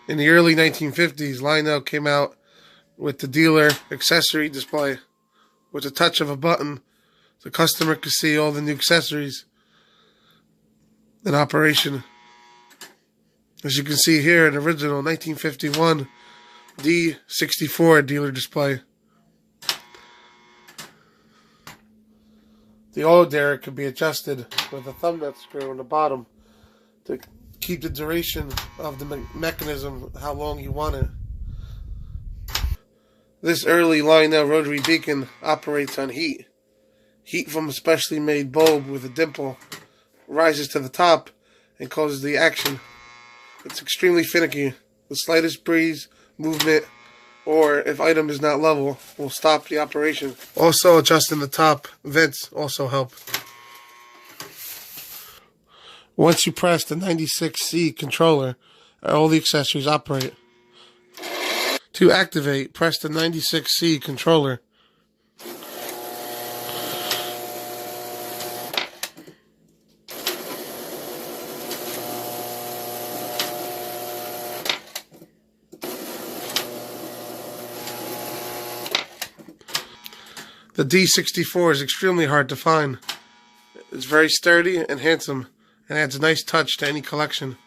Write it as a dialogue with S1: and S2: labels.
S1: In the early 1950s, Lionel came out with the dealer accessory display. With a touch of a button, the customer could see all the new accessories in operation. As you can see here, an original 1951 D-64 dealer display. The oil derrick could be adjusted with a thumb nut screw on the bottom to keep the duration of the mechanism how long you want it. This early Lionel rotary beacon operates on heat. Heat from a specially made bulb with a dimple rises to the top and causes the action. It's extremely finicky. The slightest breeze, movement, or if item is not level, will stop the operation. Also, adjusting the top vents also help. Once you press the 96C controller, all the accessories operate. To activate, press the 96C controller. The D-64 is extremely hard to find. It's very sturdy and handsome, and adds a nice touch to any collection.